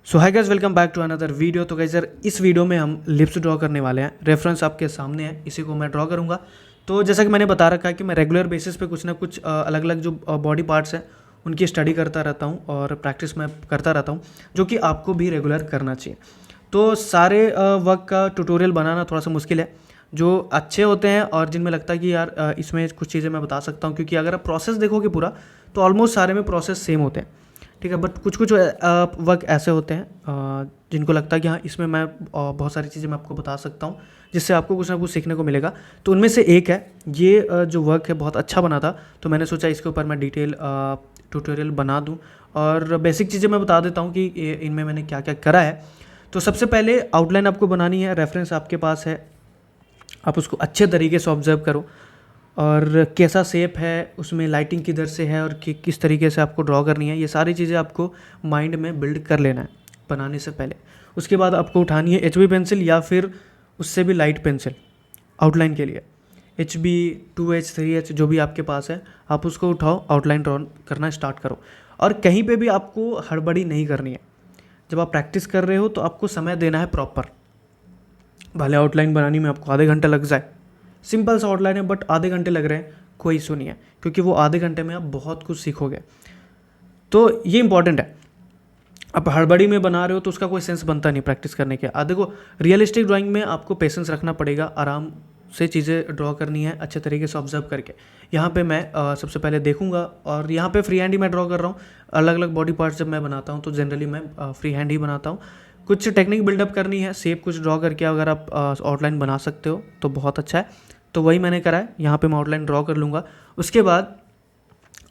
So hi guys, welcome back to another video. तो guys यार, इस वीडियो में हम लिप्स ड्रॉ करने वाले हैं। रेफरेंस आपके सामने है, इसी को मैं ड्रॉ करूंगा। तो जैसा कि मैंने बता रखा है कि मैं रेगुलर बेसिस पे कुछ ना कुछ अलग अलग जो बॉडी पार्ट्स हैं उनकी स्टडी करता रहता हूं और प्रैक्टिस मैं करता रहता हूं, जो कि आपको भी रेगुलर करना चाहिए। तो सारे वर्क का ट्यूटोरियल बनाना थोड़ा सा मुश्किल है। जो अच्छे होते हैं और जिनमें लगता है कि यार इसमें कुछ चीज़ें मैं बता सकता हूँ, क्योंकि अगर आप प्रोसेस देखोगे पूरा तो ऑलमोस्ट सारे में प्रोसेस सेम होते हैं, ठीक है। बट कुछ कुछ वर्क ऐसे होते हैं जिनको लगता है कि हाँ, इसमें मैं बहुत सारी चीज़ें मैं आपको बता सकता हूँ जिससे आपको कुछ ना कुछ सीखने को मिलेगा। तो उनमें से एक है ये जो वर्क है, बहुत अच्छा बना था। तो मैंने सोचा इसके ऊपर मैं डिटेल ट्यूटोरियल बना दूँ और बेसिक चीज़ें मैं बता देता हूँ कि इनमें मैंने क्या क्या करा है। तो सबसे पहले आउटलाइन आपको बनानी है। रेफरेंस आपके पास है, आप उसको अच्छे तरीके से ऑब्जर्व करो और कैसा शेप है, उसमें लाइटिंग किधर से है और किस तरीके से आपको ड्रॉ करनी है, ये सारी चीज़ें आपको माइंड में बिल्ड कर लेना है बनाने से पहले। उसके बाद आपको उठानी है HB पेंसिल या फिर उससे भी लाइट पेंसिल आउटलाइन के लिए। HB 2H 3H जो भी आपके पास है, आप उसको उठाओ, आउटलाइन ड्रॉ करना स्टार्ट करो। और कहीं पे भी आपको हड़बड़ी नहीं करनी है। जब आप प्रैक्टिस कर रहे हो तो आपको समय देना है प्रॉपर। भले आउटलाइन बनाने में आपको आधे घंटे लग जाए, सिंपल सा आउटलाइन है बट आधे घंटे लग रहे हैं, कोई इशू नहीं है, क्योंकि वो आधे घंटे में आप बहुत कुछ सीखोगे। तो ये इंपॉर्टेंट है। आप हड़बड़ी में बना रहे हो तो उसका कोई सेंस बनता नहीं प्रैक्टिस करने के। देखो, रियलिस्टिक ड्राइंग में आपको पेशेंस रखना पड़ेगा, आराम से चीज़ें ड्रॉ करनी है अच्छे तरीके से ऑब्जर्व करके। यहाँ पे मैं सबसे पहले देखूंगा और यहाँ पे फ्री हैंड ही मैं ड्रॉ कर रहा हूँ। अलग अलग बॉडी पार्ट्स जब मैं बनाता हूँ तो जनरली मैं फ्री हैंड ही बनाता हूँ। कुछ टेक्निक बिल्डअप करनी है, शेप कुछ ड्रॉ करके अगर आप आउटलाइन बना सकते हो तो बहुत अच्छा है। तो वही मैंने करा है। यहाँ पे मैं आउटलाइन ड्रॉ कर लूँगा। उसके बाद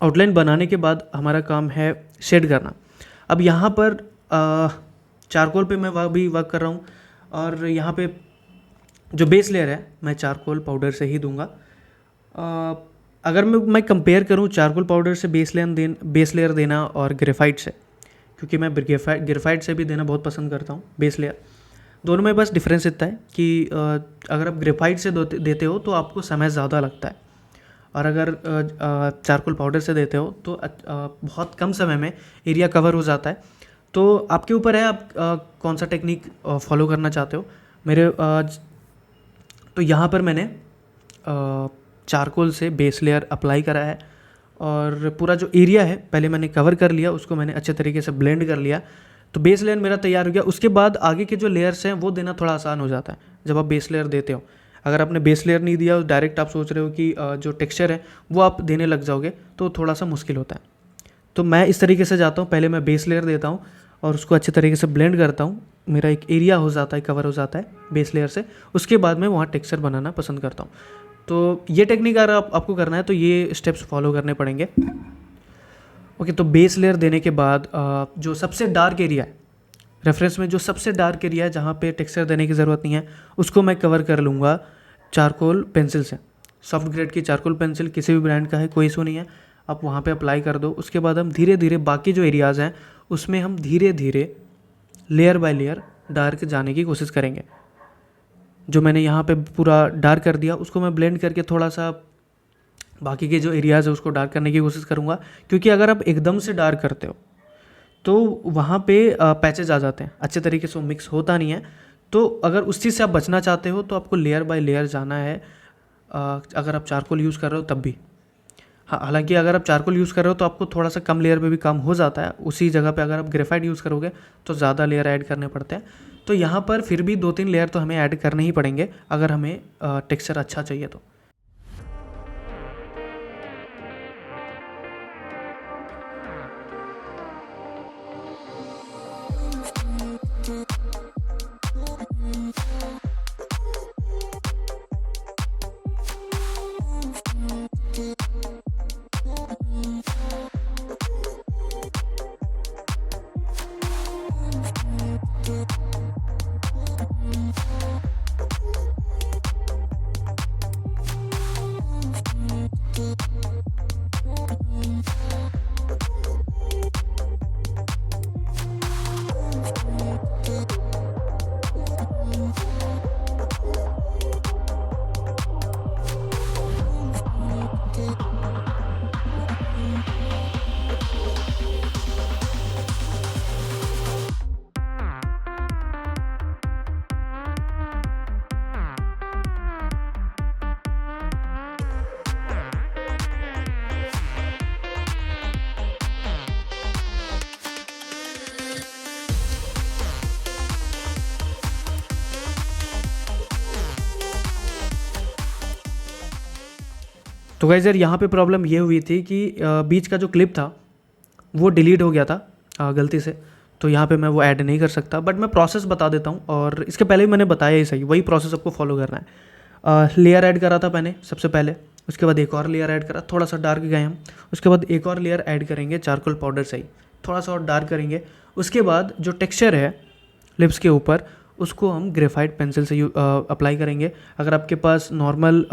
आउटलाइन बनाने के बाद हमारा काम है शेड करना। अब यहाँ पर चारकोल पे मैं भी वर्क कर रहा हूँ और यहाँ पे जो बेस लेयर है मैं चारकोल पाउडर से ही दूंगा। अगर मैं कंपेयर करूँ चारकोल पाउडर से बेस लेयर देना और ग्रेफाइट से, क्योंकि मैं ग्रेफाइट से भी देना बहुत पसंद करता हूँ बेस लेयर। दोनों में बस डिफरेंस इतना है कि अगर आप ग्रेफाइट से देते हो तो आपको समय ज़्यादा लगता है, और अगर चारकोल पाउडर से देते हो तो बहुत कम समय में एरिया कवर हो जाता है। तो आपके ऊपर है आप कौन सा टेक्निक फॉलो करना चाहते हो। मेरे तो यहाँ पर मैंने चारकोल से बेस लेयर अप्लाई करा है और पूरा जो एरिया है पहले मैंने कवर कर लिया, उसको मैंने अच्छे तरीके से ब्लेंड कर लिया। तो बेस लेयर मेरा तैयार हो गया। उसके बाद आगे के जो लेयर्स हैं वो देना थोड़ा आसान हो जाता है जब आप बेस लेयर देते हो। अगर आपने बेस लेयर नहीं दिया, डायरेक्ट आप सोच रहे हो कि जो टेक्सचर है वो आप देने लग जाओगे तो थोड़ा सा मुश्किल होता है। तो मैं इस तरीके से जाता हूँ, पहले मैं बेस लेयर देता हूँ और उसको अच्छे तरीके से ब्लेंड करता हूँ। मेरा एक एरिया हो जाता है, कवर हो जाता है बेस लेयर से। उसके बाद मैं वहाँ टेक्सचर बनाना पसंद करता हूँ। तो ये टेक्निक अगर आपको करना है तो ये स्टेप्स फॉलो करने पड़ेंगे। ओके, तो बेस लेयर देने के बाद जो सबसे डार्क एरिया है रेफरेंस में, जो सबसे डार्क एरिया है जहाँ पे टेक्सचर देने की ज़रूरत नहीं है, उसको मैं कवर कर लूँगा चारकोल पेंसिल से। सॉफ्ट ग्रेड की चारकोल पेंसिल किसी भी ब्रांड का है, कोई इशू नहीं है, आप वहाँ पे अप्लाई कर दो। उसके बाद हम धीरे धीरे बाकी जो एरियाज़ हैं उसमें हम धीरे धीरे लेयर बाय लेयर डार्क जाने की कोशिश करेंगे। जो मैंने यहाँ पे पूरा डार्क कर दिया उसको मैं ब्लेंड करके थोड़ा सा बाकी के जो एरियाज़ है उसको डार्क करने की कोशिश करूँगा, क्योंकि अगर आप एकदम से डार्क करते हो तो वहाँ पे पैचेज आ जाते हैं, अच्छे तरीके से मिक्स होता नहीं है। तो अगर उस चीज़ से आप बचना चाहते हो तो आपको लेयर बाय लेयर जाना है। अगर आप चारकोल यूज़ कर रहे हो तब भी, हाँ, हालांकि अगर आप चारकोल यूज़ कर रहे हो तो आपको थोड़ा सा कम लेयर पे भी काम हो जाता है। उसी जगह पे अगर आप ग्रेफाइट यूज़ करोगे तो ज़्यादा लेयर ऐड करने पड़ते हैं। तो यहाँ पर फिर भी 2-3 लेयर तो हमें ऐड करने ही पड़ेंगे अगर हमें टेक्सचर अच्छा चाहिए तो। तो गाइस यार यहाँ पे प्रॉब्लम ये हुई थी कि बीच का जो क्लिप था वो डिलीट हो गया था गलती से, तो यहाँ पे मैं वो ऐड नहीं कर सकता। बट मैं प्रोसेस बता देता हूँ, और इसके पहले भी मैंने बताया ही सही, वही प्रोसेस आपको फॉलो करना है। लेयर ऐड करा था मैंने सबसे पहले, उसके बाद एक और लेयर ऐड करा, थोड़ा सा डार्क गए हम, उसके बाद एक और लेयर ऐड करेंगे चारकोल पाउडर से ही, थोड़ा सा और डार्क करेंगे। उसके बाद जो टेक्सचर है लिप्स के ऊपर उसको हम ग्रेफाइट पेंसिल से अप्लाई करेंगे। अगर आपके पास नॉर्मल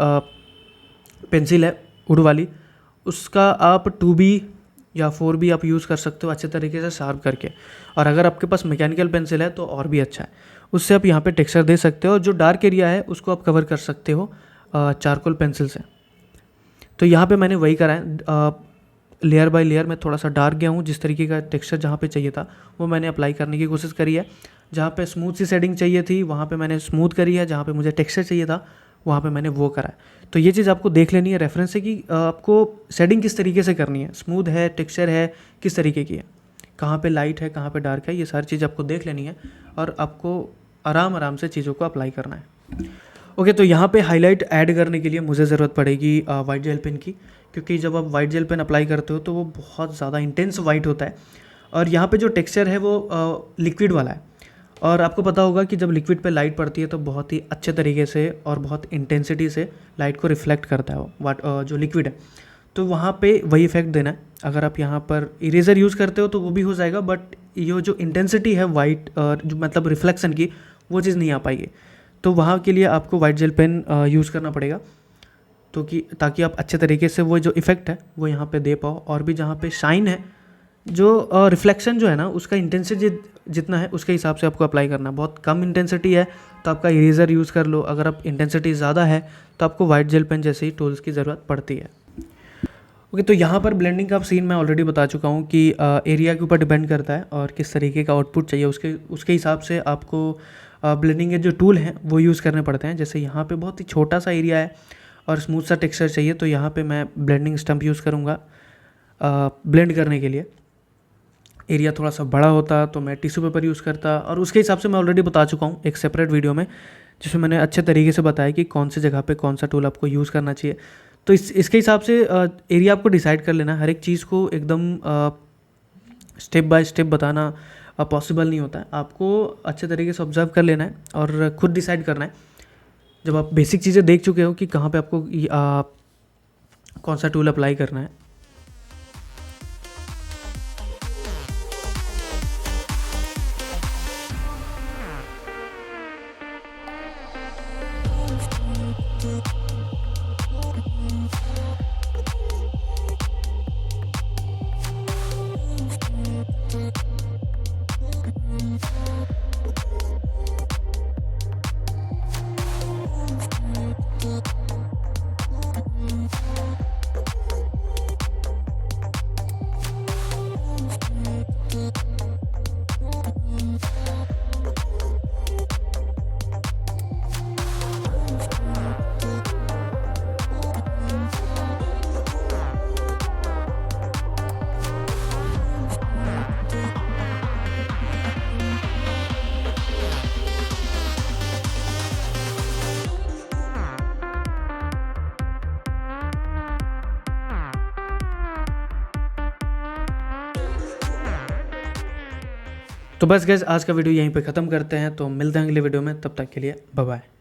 पेंसिल है वुड वाली, उसका आप 2B या 4B आप यूज़ कर सकते हो अच्छे तरीके से शार्प करके। और अगर आपके पास मैकेनिकल पेंसिल है तो और भी अच्छा है, उससे आप यहाँ पे टेक्सचर दे सकते हो। और जो डार्क एरिया है उसको आप कवर कर सकते हो चारकोल पेंसिल से। तो यहाँ पे मैंने वही करा है, लेयर बाय लेयर मैं थोड़ा सा डार्क गया हूँ, जिस तरीके का टेक्सचर जहाँ पे चाहिए था वो मैंने अप्लाई करने की कोशिश करी है। जहाँ पे स्मूथ सी शेडिंग चाहिए थी वहाँ पे मैंने स्मूथ करी है, जहाँ पे मुझे टेक्सचर चाहिए था वहाँ पे मैंने वो करा है। तो ये चीज़ आपको देख लेनी है रेफरेंस से कि आपको शेडिंग किस तरीके से करनी है, स्मूथ है, टेक्सचर है, किस तरीके की है, कहाँ पे लाइट है, कहाँ पे डार्क है, ये सारी चीज़ आपको देख लेनी है और आपको आराम से चीज़ों को अप्लाई करना है। ओके, तो यहाँ पे हाईलाइट ऐड करने के लिए मुझे ज़रूरत पड़ेगी वाइट जेल पेन की, क्योंकि जब आप वाइट जेल पेन अप्लाई करते हो तो वो बहुत ज़्यादा इंटेंस वाइट होता है। और यहाँ पे जो टेक्सचर है वो लिक्विड वाला है, और आपको पता होगा कि जब लिक्विड पे लाइट पड़ती है तो बहुत ही अच्छे तरीके से और बहुत इंटेंसिटी से लाइट को रिफ्लेक्ट करता है वो जो लिक्विड है। तो वहाँ पे वही इफेक्ट देना है। अगर आप यहाँ पर इरेज़र यूज़ करते हो तो वो भी हो जाएगा, बट ये जो इंटेंसिटी है वाइट जो मतलब रिफ्लेक्शन की, वो चीज़ नहीं आ पाएगी। तो वहाँ के लिए आपको वाइट जेल पेन यूज़ करना पड़ेगा, तो कि ताकि आप अच्छे तरीके से वो जो इफ़ेक्ट है वो यहाँ पे दे पाओ। और भी जहाँ पे शाइन है, जो रिफ्लेक्शन जो है ना, उसका इंटेंसिटी जितना है उसके हिसाब से आपको अप्लाई करना है। बहुत कम इंटेंसिटी है तो आपका इरेज़र यूज़ कर लो, अगर आप इंटेंसिटी ज़्यादा है तो आपको वाइट जेल पेन जैसे ही टूल्स की ज़रूरत पड़ती है। ओके, तो यहाँ पर ब्लेंडिंग का सीन मैं ऑलरेडी बता चुका हूँ कि एरिया के ऊपर डिपेंड करता है और किस तरीके का आउटपुट चाहिए, उसके हिसाब से आपको ब्लेंडिंग के जो टूल हैं वो यूज़ करने पड़ते हैं। जैसे यहाँ पे बहुत ही छोटा सा एरिया है और स्मूथ सा टेक्सचर चाहिए, तो यहाँ पे मैं ब्लेंडिंग स्टम्प यूज़ करूँगा ब्लेंड करने के लिए। एरिया थोड़ा सा बड़ा होता तो मैं टिश्यू पेपर यूज़ करता, और उसके हिसाब से मैं ऑलरेडी बता चुका हूँ एक सेपरेट वीडियो में, जिसमें मैंने अच्छे तरीके से बताया कि कौन सी जगह पे कौन सा टूल आपको यूज़ करना चाहिए। तो इसके हिसाब से एरिया आपको डिसाइड कर लेना। हर एक चीज़ को एकदम स्टेप बाय स्टेप बताना पॉसिबल नहीं होता है, आपको अच्छे तरीके से ऑब्जर्व कर लेना है और खुद डिसाइड करना है। जब आप बेसिक चीज़ें देख चुके हो कि कहाँ पे आपको कौन सा टूल अप्लाई करना है। तो बस गाइस, आज का वीडियो यहीं पे ख़त्म करते हैं, तो मिलते हैं अगले वीडियो में, तब तक के लिए बाय बाय।